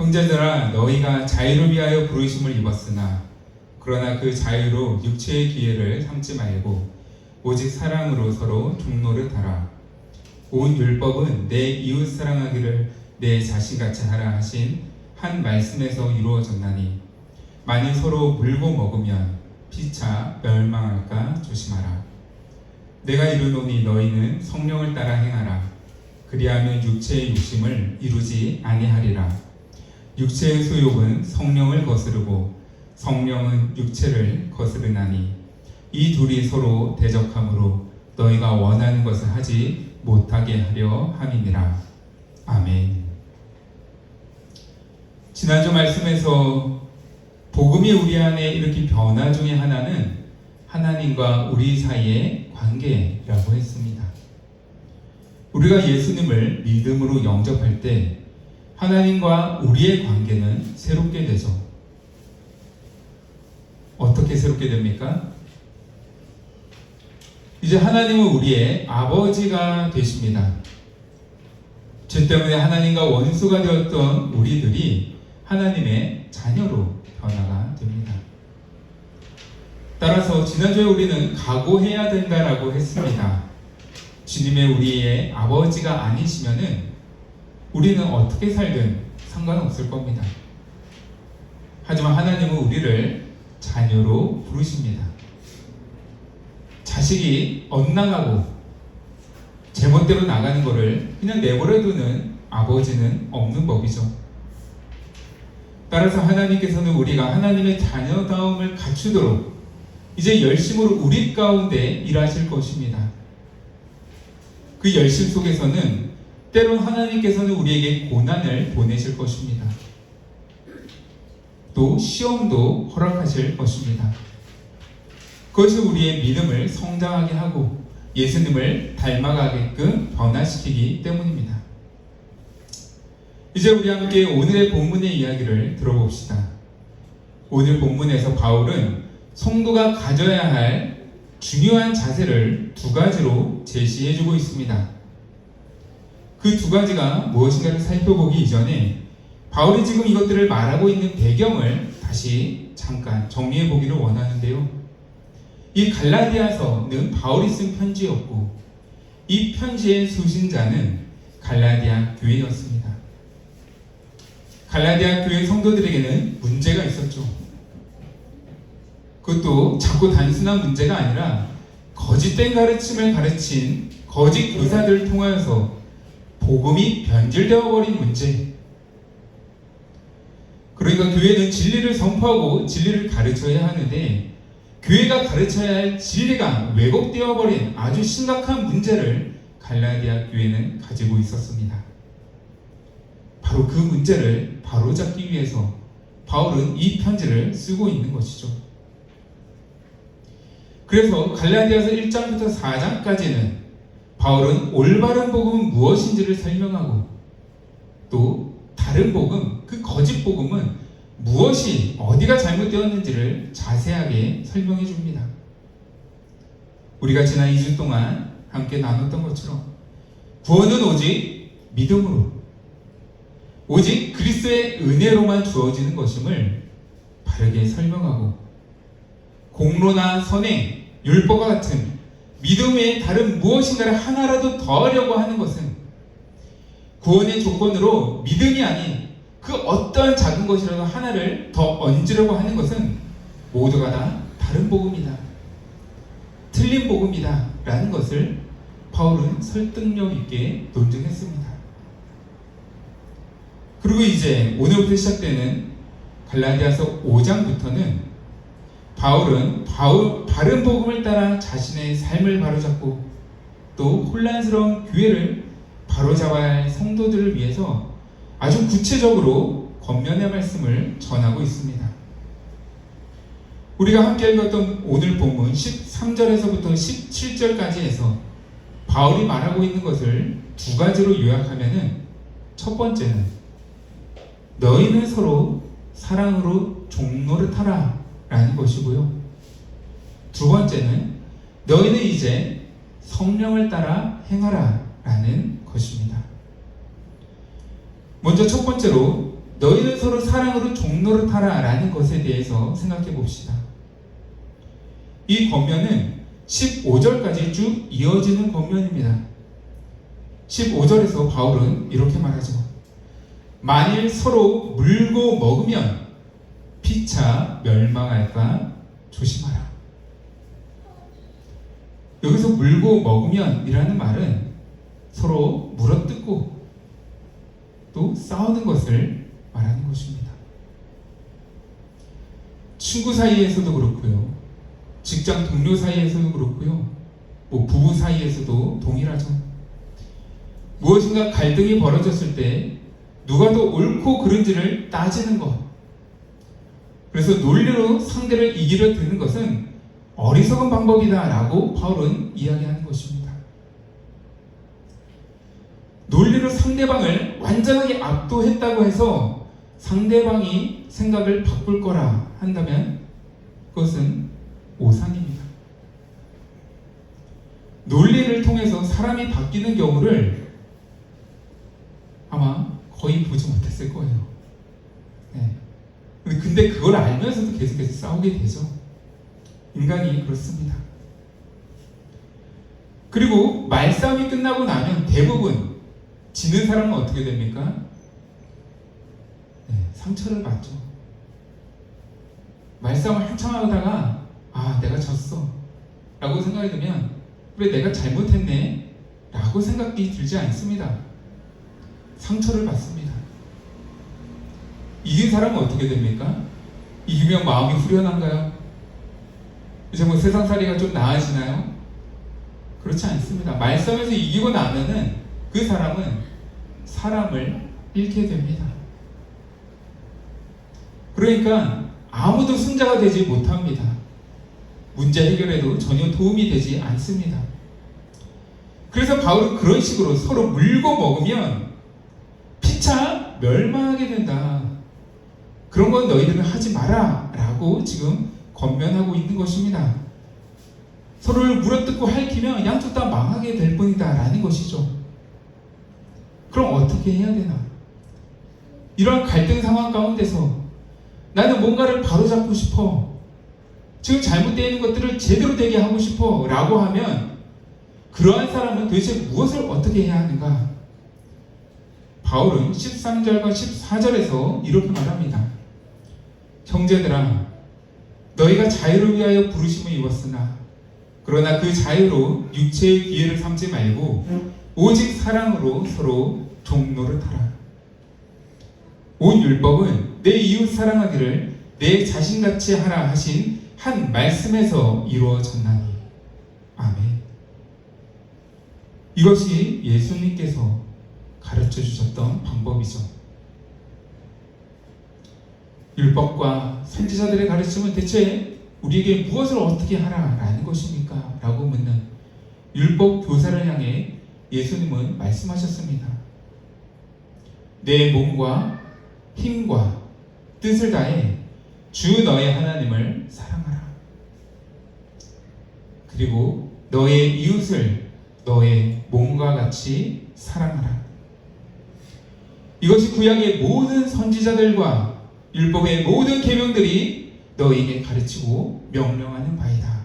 형제들아, 너희가 자유를 위하여 부르심을 입었으나 그러나 그 자유로 육체의 기회를 삼지 말고 오직 사랑으로 서로 종노릇하라. 온 율법은 내 이웃 사랑하기를 내 자신같이 하라 하신 한 말씀에서 이루어졌나니 만일 서로 물고 먹으면 피차 멸망할까 조심하라. 내가 이르노니 너희는 성령을 따라 행하라. 그리하면 육체의 욕심을 이루지 아니하리라. 육체의 소욕은 성령을 거스르고 성령은 육체를 거스르나니 이 둘이 서로 대적함으로 너희가 원하는 것을 하지 못하게 하려 함이니라. 아멘. 지난주 말씀에서 복음이 우리 안에 일으킨 변화 중에 하나는 하나님과 우리 사이의 관계라고 했습니다. 우리가 예수님을 믿음으로 영접할 때 하나님과 우리의 관계는 새롭게 되죠. 어떻게 새롭게 됩니까? 이제 하나님은 우리의 아버지가 되십니다. 죄 때문에 하나님과 원수가 되었던 우리들이 하나님의 자녀로 변화가 됩니다. 따라서 지난주에 우리는 각오해야 된다라고 했습니다. 주님의 우리의 아버지가 아니시면은 우리는 어떻게 살든 상관없을 겁니다. 하지만 하나님은 우리를 자녀로 부르십니다. 자식이 엇나가고 제멋대로 나가는 것을 그냥 내버려두는 아버지는 없는 법이죠. 따라서 하나님께서는 우리가 하나님의 자녀다움을 갖추도록 이제 열심으로 우리 가운데 일하실 것입니다. 그 열심 속에서는 때론 하나님께서는 우리에게 고난을 보내실 것입니다. 또 시험도 허락하실 것입니다. 그것이 우리의 믿음을 성장하게 하고 예수님을 닮아가게끔 변화시키기 때문입니다. 이제 우리 함께 오늘의 본문의 이야기를 들어봅시다. 오늘 본문에서 바울은 성도가 가져야 할 중요한 자세를 두 가지로 제시해주고 있습니다. 그 두 가지가 무엇인가를 살펴보기 이전에 바울이 지금 이것들을 말하고 있는 배경을 다시 잠깐 정리해 보기를 원하는데요. 이 갈라디아서는 바울이 쓴 편지였고 이 편지의 수신자는 갈라디아 교회였습니다. 갈라디아 교회 성도들에게는 문제가 있었죠. 그것도 자꾸 단순한 문제가 아니라 거짓된 가르침을 가르친 거짓 교사들을 통하여서 복음이 변질되어 버린 문제. 그러니까 교회는 진리를 선포하고 진리를 가르쳐야 하는데 교회가 가르쳐야 할 진리가 왜곡되어 버린 아주 심각한 문제를 갈라디아 교회는 가지고 있었습니다. 바로 그 문제를 바로잡기 위해서 바울은 이 편지를 쓰고 있는 것이죠. 그래서 갈라디아서 1장부터 4장까지는 바울은 올바른 복음은 무엇인지를 설명하고 또 다른 복음, 그 거짓 복음은 무엇이 어디가 잘못되었는지를 자세하게 설명해 줍니다. 우리가 지난 2주 동안 함께 나눴던 것처럼 구원은 오직 믿음으로 오직 그리스도의 은혜로만 주어지는 것임을 바르게 설명하고 공로나 선행, 율법과 같은 믿음 외에 다른 무엇인가를 하나라도 더 하려고 하는 것은 구원의 조건으로 믿음이 아닌 그 어떤 작은 것이라도 하나를 더 얹으려고 하는 것은 모두가 다 다른 복음이다. 틀린 복음이다. 라는 것을 바울은 설득력 있게 논증했습니다. 그리고 이제 오늘부터 시작되는 갈라디아서 5장부터는 바울은 바른 복음을 따라 자신의 삶을 바로잡고 또 혼란스러운 교회를 바로잡아야 할 성도들을 위해서 아주 구체적으로 권면의 말씀을 전하고 있습니다. 우리가 함께 읽었던 오늘 본문 13절에서부터 17절까지 해서 바울이 말하고 있는 것을 두 가지로 요약하면은 첫 번째는 너희는 서로 사랑으로 종노릇하라 라는 것이고요. 두 번째는 너희는 이제 성령을 따라 행하라 라는 것입니다. 먼저 첫 번째로 너희는 서로 사랑으로 종노릇하라 라는 것에 대해서 생각해 봅시다. 이 권면은 15절까지 쭉 이어지는 권면입니다. 15절에서 바울은 이렇게 말하죠. 만일 서로 물고 먹으면 피차 멸망할까 조심하라. 여기서 물고 먹으면 이라는 말은 서로 물어뜯고 또 싸우는 것을 말하는 것입니다. 친구 사이에서도 그렇고요, 직장 동료 사이에서도 그렇고요, 부부 사이에서도 동일하죠. 무엇인가 갈등이 벌어졌을 때 누가 더 옳고 그른지를 따지는 것, 그래서 논리로 상대를 이기려 드는 것은 어리석은 방법이다 라고 바울은 이야기하는 것입니다. 논리로 상대방을 완전하게 압도했다고 해서 상대방이 생각을 바꿀 거라 한다면 그것은 오산입니다. 논리를 통해서 사람이 바뀌는 경우를 아마 거의 보지 못했을 거예요. 네. 근데 그걸 알면서도 계속해서 싸우게 되죠. 인간이 그렇습니다. 그리고 말싸움이 끝나고 나면 대부분 지는 사람은 어떻게 됩니까? 네, 상처를 받죠. 말싸움을 한참 하다가 내가 졌어 라고 생각이 들면 그래, 내가 잘못했네 라고 생각이 들지 않습니다. 상처를 받습니다. 이긴 사람은 어떻게 됩니까? 이기면 마음이 후련한가요? 이제 세상살이가 좀 나아지나요? 그렇지 않습니다. 말싸움에서 이기고 나면은 그 사람은 사람을 잃게 됩니다. 그러니까 아무도 승자가 되지 못합니다. 문제 해결에도 전혀 도움이 되지 않습니다. 그래서 바울은 그런 식으로 서로 물고 먹으면 피차 멸망하게 된다. 그런 건 너희들은 하지 마라 라고 지금 권면하고 있는 것입니다. 서로를 물어뜯고 핥히면 양쪽 다 망하게 될 뿐이다 라는 것이죠. 그럼 어떻게 해야 되나? 이런 갈등 상황 가운데서 나는 뭔가를 바로잡고 싶어, 지금 잘못되어 있는 것들을 제대로 되게 하고 싶어 라고 하면 그러한 사람은 도대체 무엇을 어떻게 해야 하는가? 바울은 13절과 14절에서 이렇게 말합니다. 형제들아, 너희가 자유를 위하여 부르심을 입었으나 그러나 그 자유로 육체의 기회를 삼지 말고 오직 사랑으로 서로 종노릇하라. 온 율법은 내 이웃 사랑하기를 내 자신같이 하라 하신 한 말씀에서 이루어졌나니. 아멘. 이것이 예수님께서 가르쳐 주셨던 방법이죠. 율법과 선지자들의 가르침은 대체 우리에게 무엇을 어떻게 하라라는 것입니까? 라고 묻는 율법 교사를 향해 예수님은 말씀하셨습니다. 내 몸과 힘과 뜻을 다해 주 너의 하나님을 사랑하라. 그리고 너의 이웃을 너의 몸과 같이 사랑하라. 이것이 구약의 모든 선지자들과 율법의 모든 계명들이 너희에게 가르치고 명령하는 바이다.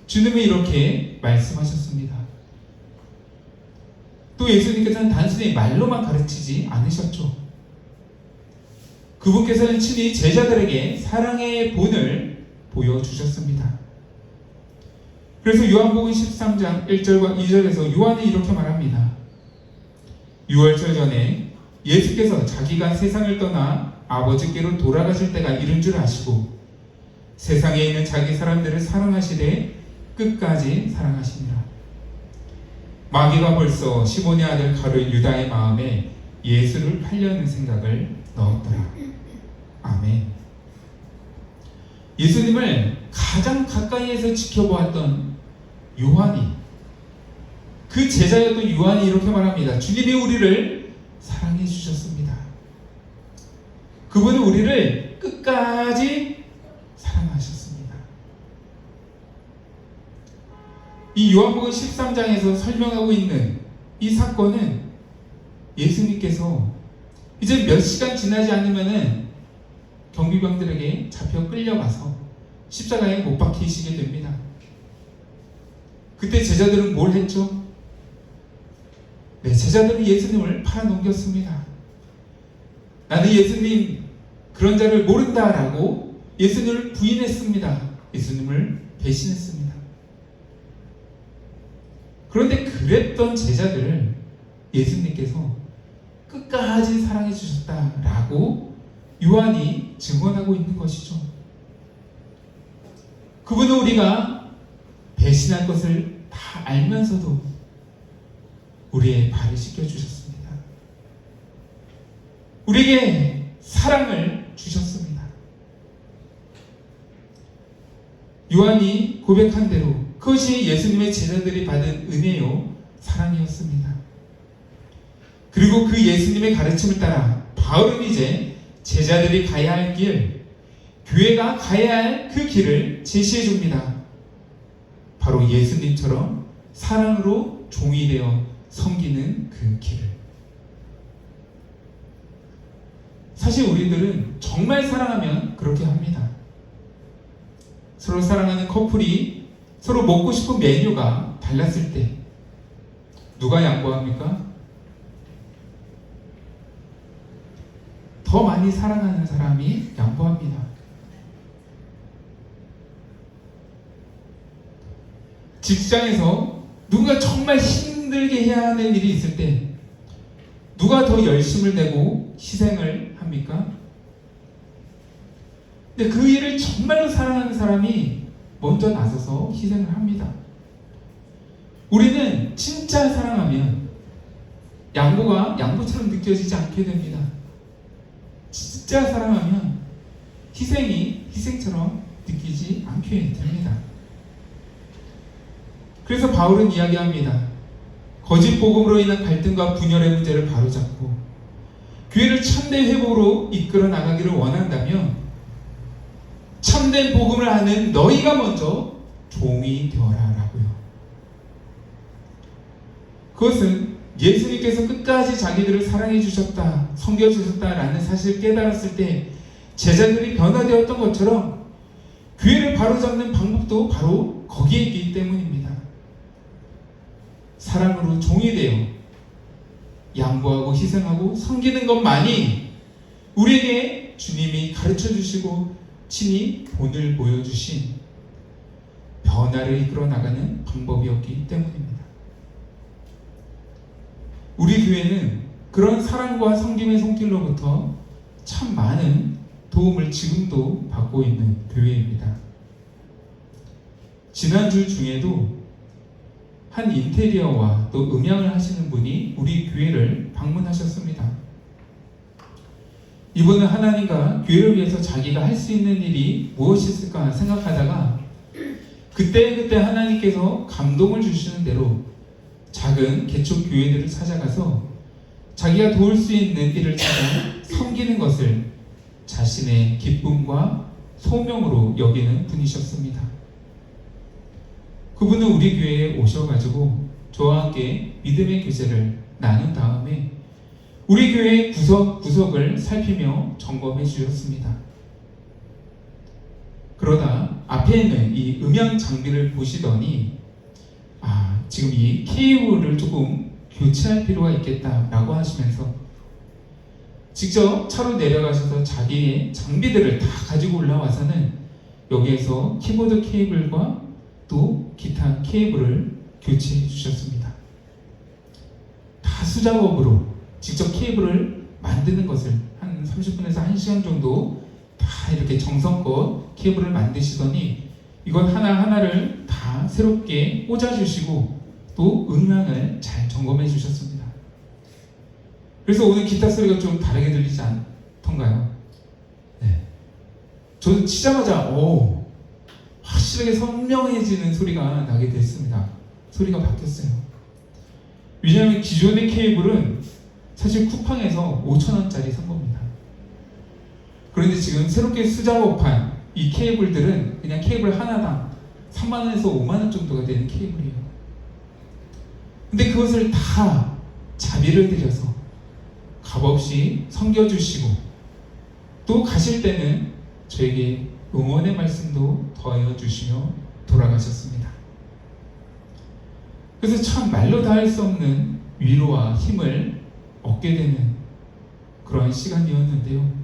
주님이 이렇게 말씀하셨습니다. 또 예수님께서는 단순히 말로만 가르치지 않으셨죠. 그분께서는 친히 제자들에게 사랑의 본을 보여주셨습니다. 그래서 요한복음 13장 1절과 2절에서 요한이 이렇게 말합니다. 6월절 전에 예수께서 자기가 세상을 떠나 아버지께로 돌아가실 때가 이른 줄 아시고 세상에 있는 자기 사람들을 사랑하시되 끝까지 사랑하시니라. 마귀가 벌써 시몬의 아들 가룟 유다의 마음에 예수를 팔려는 생각을 넣었더라. 아멘. 예수님을 가장 가까이에서 지켜보았던 요한이, 그 제자였던 요한이 이렇게 말합니다. 주님이 우리를 사랑해 주셨습니다. 그분은 우리를 끝까지 사랑하셨습니다. 이 요한복음 13장에서 설명하고 있는 이 사건은 예수님께서 이제 몇 시간 지나지 않으면은 경비병들에게 잡혀 끌려가서 십자가에 못 박히시게 됩니다. 그때 제자들은 뭘 했죠? 네, 제자들은 예수님을 팔아넘겼습니다. 나는 예수님 그런 자를 모른다라고 예수님을 부인했습니다. 예수님을 배신했습니다. 그런데 그랬던 제자들을 예수님께서 끝까지 사랑해 주셨다라고 요한이 증언하고 있는 것이죠. 그분은 우리가 배신할 것을 다 알면서도 우리의 발을 씻겨주셨습니다. 우리에게 사랑을 주셨습니다. 요한이 고백한 대로 그것이 예수님의 제자들이 받은 은혜요 사랑이었습니다. 그리고 그 예수님의 가르침을 따라 바울은 이제 제자들이 가야 할 길, 교회가 가야 할 그 길을 제시해 줍니다. 바로 예수님처럼 사랑으로 종이 되어 섬기는 그 길을. 사실 우리들은 정말 사랑하면 그렇게 합니다. 서로 사랑하는 커플이 서로 먹고 싶은 메뉴가 달랐을 때 누가 양보합니까? 더 많이 사랑하는 사람이 양보합니다. 직장에서 누군가 정말 힘들게 해야 하는 일이 있을 때 누가 더 열심을 내고 희생을 합니까? 근데 그 일을 정말로 사랑하는 사람이 먼저 나서서 희생을 합니다. 우리는 진짜 사랑하면 양보가 양보처럼 느껴지지 않게 됩니다. 진짜 사랑하면 희생이 희생처럼 느끼지 않게 됩니다. 그래서 바울은 이야기합니다. 거짓 복음으로 인한 갈등과 분열의 문제를 바로잡고 교회를 참된 회복으로 이끌어 나가기를 원한다면 참된 복음을 아는 너희가 먼저 종이 되어라 라고요. 그것은 예수님께서 끝까지 자기들을 사랑해 주셨다, 섬겨 주셨다라는 사실을 깨달았을 때 제자들이 변화되었던 것처럼 교회를 바로잡는 방법도 바로 거기에 있기 때문입니다. 사랑으로 종이 되어 양보하고 희생하고 섬기는 것만이 우리에게 주님이 가르쳐 주시고 친히 본을 보여주신 변화를 이끌어 나가는 방법이었기 때문입니다. 우리 교회는 그런 사랑과 섬김의 손길로부터 참 많은 도움을 지금도 받고 있는 교회입니다. 지난주 중에도 한 인테리어와 또 음향을 하시는 분이 우리 교회를 방문하셨습니다. 이분은 하나님과 교회를 위해서 자기가 할 수 있는 일이 무엇이 있을까 생각하다가 그때 하나님께서 감동을 주시는 대로 작은 개척 교회들을 찾아가서 자기가 도울 수 있는 일을 찾아 섬기는 것을 자신의 기쁨과 소명으로 여기는 분이셨습니다. 그분은 우리 교회에 오셔가지고 저와 함께 믿음의 교제를 나눈 다음에 우리 교회의 구석구석을 살피며 점검해 주셨습니다. 그러다 앞에 있는 이 음향 장비를 보시더니 지금 이 케이블을 조금 교체할 필요가 있겠다라고 하시면서 직접 차로 내려가셔서 자기의 장비들을 다 가지고 올라와서는 여기에서 키보드 케이블과 또 기타 케이블을 교체해 주셨습니다. 다 수작업으로 직접 케이블을 만드는 것을 한 30분에서 1시간 정도 다 이렇게 정성껏 케이블을 만드시더니 이건 하나하나를 다 새롭게 꽂아주시고 또 음향을 잘 점검해 주셨습니다. 그래서 오늘 기타 소리가 좀 다르게 들리지 않던가요? 네. 저는 치자마자 확실하게 선명해지는 소리가 나게 됐습니다. 소리가 바뀌었어요. 왜냐하면 기존의 케이블은 사실 쿠팡에서 5,000원짜리 산 겁니다. 그런데 지금 새롭게 수작업한 이 케이블들은 그냥 케이블 하나당 3만원에서 5만원 정도가 되는 케이블이에요. 근데 그것을 다 자비를 들여서 값없이 섬겨주시고 또 가실 때는 저에게 응원의 말씀도 더하여 주시며 돌아가셨습니다. 그래서 참 말로 다 할 수 없는 위로와 힘을 얻게 되는 그러한 시간이었는데요.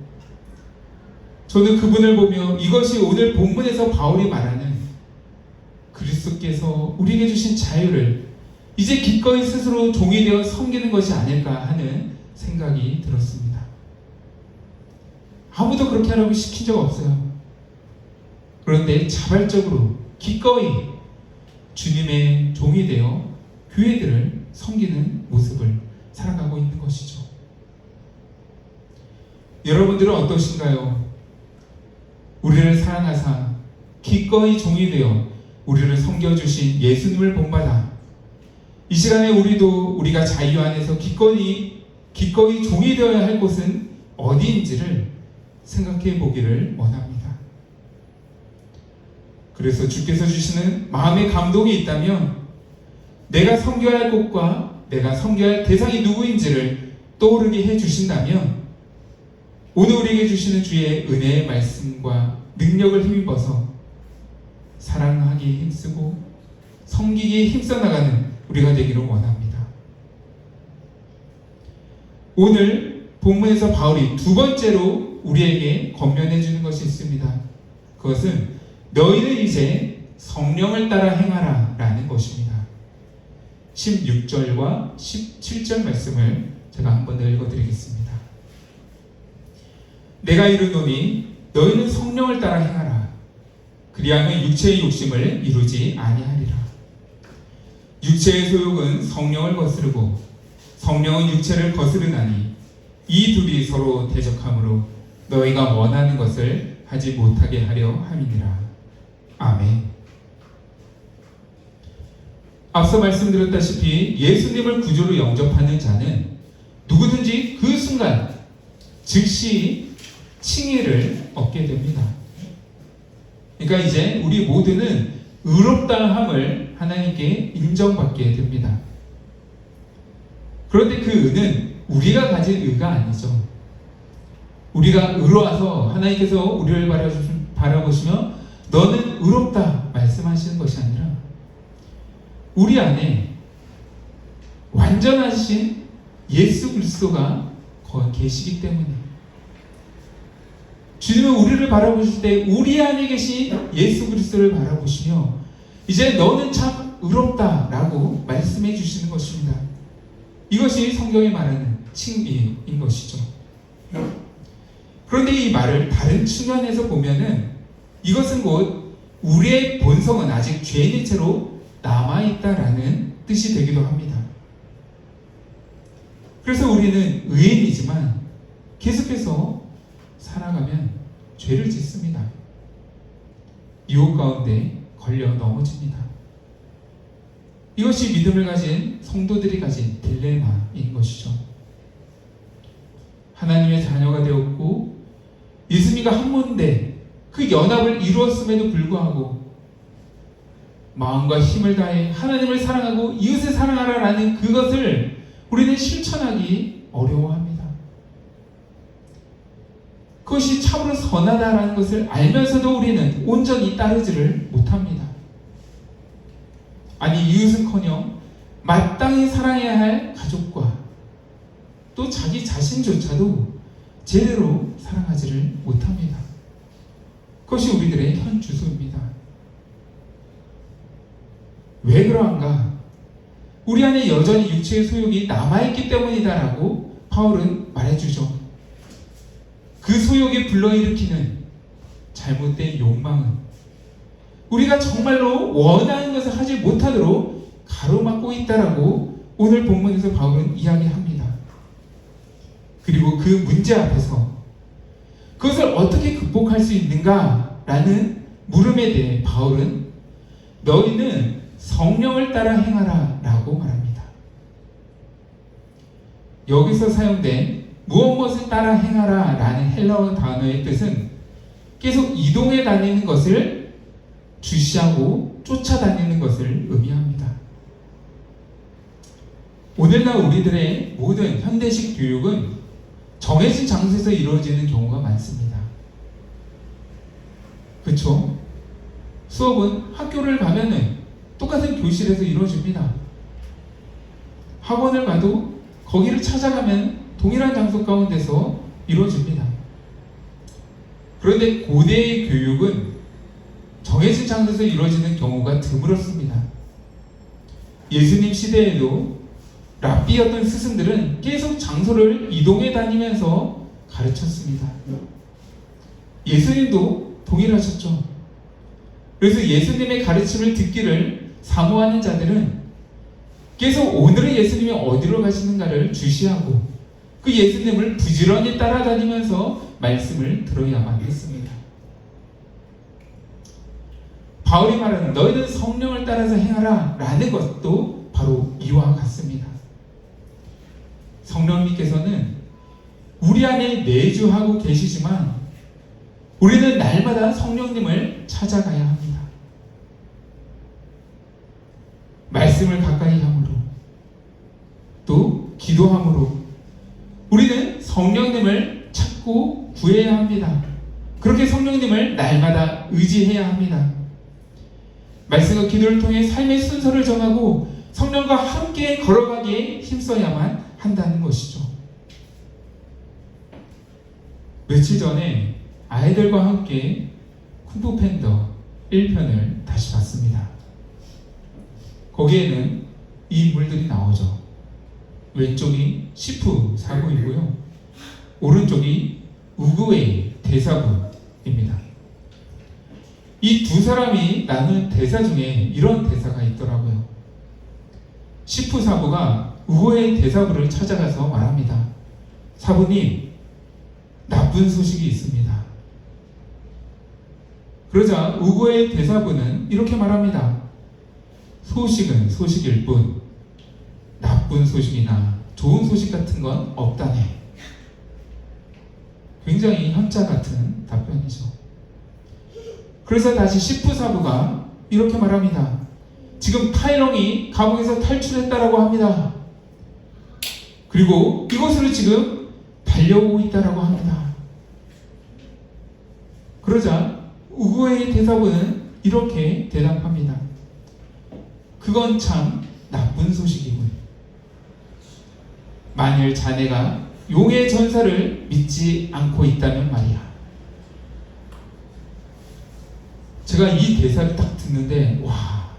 저는 그분을 보며 이것이 오늘 본문에서 바울이 말하는 그리스도께서 우리에게 주신 자유를 이제 기꺼이 스스로 종이 되어 섬기는 것이 아닐까 하는 생각이 들었습니다. 아무도 그렇게 하라고 시킨 적 없어요. 그런데 자발적으로 기꺼이 주님의 종이 되어 교회들을 섬기는 모습을 살아가고 있는 것이죠. 여러분들은 어떠신가요? 우리를 사랑하사 기꺼이 종이 되어 우리를 섬겨주신 예수님을 본받아 이 시간에 우리가 자유 안에서 기꺼이 종이 되어야 할 곳은 어디인지를 생각해 보기를 원합니다. 그래서 주께서 주시는 마음의 감동이 있다면 내가 섬겨야 할 곳과 내가 섬겨야 할 대상이 누구인지를 떠오르게 해주신다면 오늘 우리에게 주시는 주의 은혜의 말씀과 능력을 힘입어서 사랑하기에 힘쓰고 섬기기에 힘써 나가는 우리가 되기를 원합니다. 오늘 본문에서 바울이 두 번째로 우리에게 권면해 주는 것이 있습니다. 그것은 너희는 이제 성령을 따라 행하라 라는 것입니다. 16절과 17절 말씀을 제가 한 번 더 읽어드리겠습니다. 내가 이르노니 너희는 성령을 따라 행하라. 그리하면 육체의 욕심을 이루지 아니하리라. 육체의 소욕은 성령을 거스르고 성령은 육체를 거스르나니 이 둘이 서로 대적하므로 너희가 원하는 것을 하지 못하게 하려 함이니라. 아멘. 앞서 말씀드렸다시피 예수님을 구주로 영접하는 자는 누구든지 그 순간 즉시 칭의를 얻게 됩니다. 그러니까 이제 우리 모두는 의롭다함을 하나님께 인정받게 됩니다. 그런데 그 의는 우리가 가진 의가 아니죠. 우리가 의로워서 하나님께서 우리를 바라보시며 너는 의롭다 말씀하시는 것이 아니라 우리 안에 완전하신 예수 그리스도가 계시기 때문에 주님은 우리를 바라보실 때 우리 안에 계신 예수 그리스도를 바라보시며 이제 너는 참 의롭다라고 말씀해 주시는 것입니다. 이것이 성경이 말하는 칭의인 것이죠. 그런데 이 말을 다른 측면에서 보면은 이것은 곧 우리의 본성은 아직 죄인의 채로 남아있다라는 뜻이 되기도 합니다. 그래서 우리는 의인이지만 계속해서 살아가면 죄를 짓습니다. 유혹 가운데 걸려 넘어집니다. 이것이 믿음을 가진 성도들이 가진 딜레마인 것이죠. 하나님의 자녀가 되었고 예수님과 한 몸인데 그 연합을 이루었음에도 불구하고 마음과 힘을 다해 하나님을 사랑하고 이웃을 사랑하라라는 그것을 우리는 실천하기 어려워합니다. 그것이 참으로 선하다라는 것을 알면서도 우리는 온전히 따르지를 못합니다. 아니 이웃은커녕 마땅히 사랑해야 할 가족과 또 자기 자신조차도 제대로 사랑하지를 못합니다. 그것이 우리들의 현 주소입니다. 왜 그러한가? 우리 안에 여전히 육체의 소욕이 남아있기 때문이다라고 바울은 말해주죠. 그 소욕이 불러일으키는 잘못된 욕망은 우리가 정말로 원하는 것을 하지 못하도록 가로막고 있다라고 오늘 본문에서 바울은 이야기합니다. 그리고 그 문제 앞에서 그것을 어떻게 극복할 수 있는가라는 물음에 대해 바울은 너희는 성령을 따라 행하라 라고 말합니다. 여기서 사용된 무엇을 따라 행하라 라는 헬라어 단어의 뜻은 계속 이동해 다니는 것을 주시하고 쫓아다니는 것을 의미합니다. 오늘날 우리들의 모든 현대식 교육은 정해진 장소에서 이루어지는 경우가 많습니다. 그렇죠? 수업은 학교를 가면은 똑같은 교실에서 이루어집니다. 학원을 가도 거기를 찾아가면 동일한 장소 가운데서 이루어집니다. 그런데 고대의 교육은 정해진 장소에서 이루어지는 경우가 드물었습니다. 예수님 시대에도 랍비였던 스승들은 계속 장소를 이동해 다니면서 가르쳤습니다. 예수님도 동일하셨죠. 그래서 예수님의 가르침을 듣기를 사모하는 자들은 계속 오늘은 예수님이 어디로 가시는가를 주시하고 그 예수님을 부지런히 따라다니면서 말씀을 들어야만 했습니다. 바울이 말하는 너희는 성령을 따라서 행하라 라는 것도 바로 이와 같습니다. 성령님께서는 우리 안에 내주하고 계시지만 우리는 날마다 성령님을 찾아가야 합니다. 말씀을 가까이 함으로 또 기도함으로 우리는 성령님을 찾고 구해야 합니다. 그렇게 성령님을 날마다 의지해야 합니다. 말씀과 기도를 통해 삶의 순서를 정하고 성령과 함께 걸어가기에 힘써야만 한다는 것이죠. 며칠 전에 아이들과 함께 쿵푸팬더 1편을 다시 봤습니다. 거기에는 이 인물들이 나오죠. 왼쪽이 시프 사부이고요. 오른쪽이 우구웨이 대사부입니다. 이 두 사람이 나눈 대사 중에 이런 대사가 있더라고요. 시프 사부가 우구웨이 대사부를 찾아가서 말합니다. 사부님, 나쁜 소식이 있습니다. 그러자 우구웨이 대사부는 이렇게 말합니다. 소식은 소식일 뿐 나쁜 소식이나 좋은 소식 같은 건 없다네. 굉장히 현자 같은 답변이죠. 그래서 다시 시프 사부가 이렇게 말합니다. 지금 타이렁이 감옥에서 탈출했다라고 합니다. 그리고 이곳으로 지금 달려오고 있다라고 합니다. 그러자 우구웨이 대사부는 이렇게 대답합니다. 그건 참 나쁜 소식이군. 만일 자네가 용의 전사를 믿지 않고 있다면 말이야. 제가 이 대사를 딱 듣는데 와,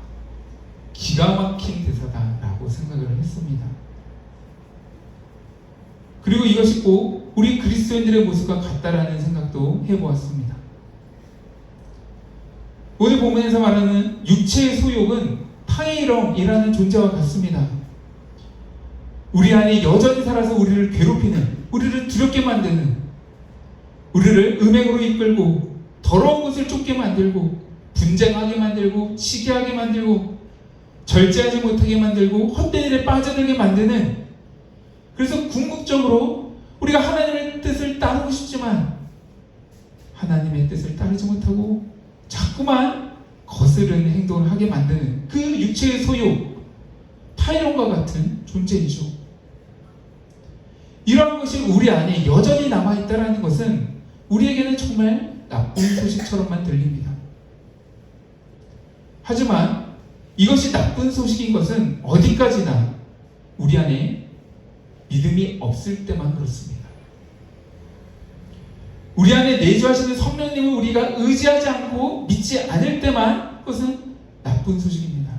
기가 막힌 대사다라고 생각을 했습니다. 그리고 이것이 꼭 우리 그리스도인들의 모습과 같다라는 생각도 해보았습니다. 오늘 본문에서 말하는 육체의 소욕은 타이렁이라는 존재와 같습니다. 우리 안에 여전히 살아서 우리를 괴롭히는, 우리를 두렵게 만드는, 우리를 음행으로 이끌고 더러운 것을 쫓게 만들고 분쟁하게 만들고 시기하게 만들고 절제하지 못하게 만들고 헛된 일에 빠져들게 만드는, 그래서 궁극적으로 우리가 하나님의 뜻을 따르고 싶지만 하나님의 뜻을 따르지 못하고 자꾸만 거스르는 행동을 하게 만드는 그 육체의 소욕, 타이렁과 같은 존재이죠. 이러한 것이 우리 안에 여전히 남아있다는 것은 우리에게는 정말 나쁜 소식처럼만 들립니다. 하지만 이것이 나쁜 소식인 것은 어디까지나 우리 안에 믿음이 없을 때만 그렇습니다. 우리 안에 내주하시는 성령님을 우리가 의지하지 않고 믿지 않을 때만 그것은 나쁜 소식입니다.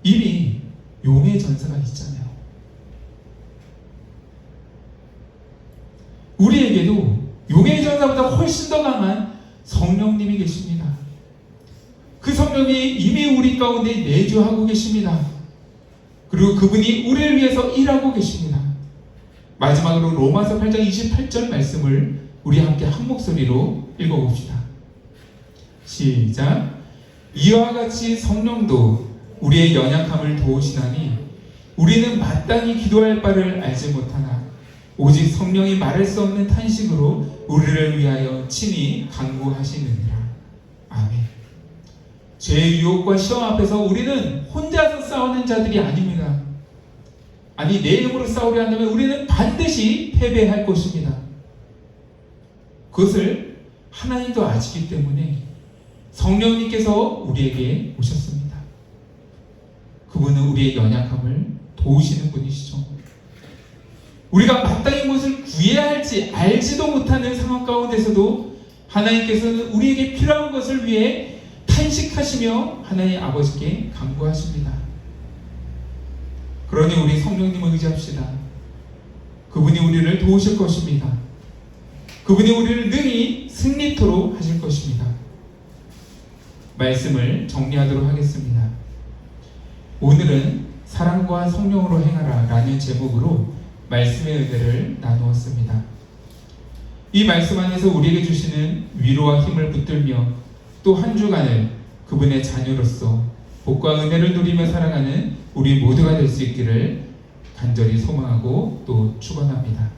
이미 용의 전사가 있잖아요. 우리에게도 용의 전사보다 훨씬 더 강한 성령님이 계십니다. 그 성령이 이미 우리 가운데 내주하고 계십니다. 그리고 그분이 우리를 위해서 일하고 계십니다. 마지막으로 로마서 8장 28절 말씀을 우리 함께 한 목소리로 읽어봅시다. 시작. 이와 같이 성령도 우리의 연약함을 도우시나니 우리는 마땅히 기도할 바를 알지 못하나 오직 성령이 말할 수 없는 탄식으로 우리를 위하여 친히 간구하시느니라. 아멘. 죄의 유혹과 시험 앞에서 우리는 혼자서 싸우는 자들이 아닙니다. 아니 내 힘으로 싸우려 한다면 우리는 반드시 패배할 것입니다. 그것을 하나님도 아시기 때문에 성령님께서 우리에게 오셨습니다. 그분은 우리의 연약함을 도우시는 분이시죠. 우리가 마땅히 무엇을 구해야 할지 알지도 못하는 상황 가운데서도 하나님께서는 우리에게 필요한 것을 위해 탄식하시며 하나님 아버지께 간구하십니다. 그러니 우리 성령님을 의지합시다. 그분이 우리를 도우실 것입니다. 그분이 우리를 능히 승리토록 하실 것입니다. 말씀을 정리하도록 하겠습니다. 오늘은 사랑과 성령으로 행하라 라는 제목으로 말씀의 은혜를 나누었습니다. 이 말씀 안에서 우리에게 주시는 위로와 힘을 붙들며 또 한 주간을 그분의 자녀로서 복과 은혜를 누리며 살아가는 우리 모두가 될 수 있기를 간절히 소망하고 또 축원합니다.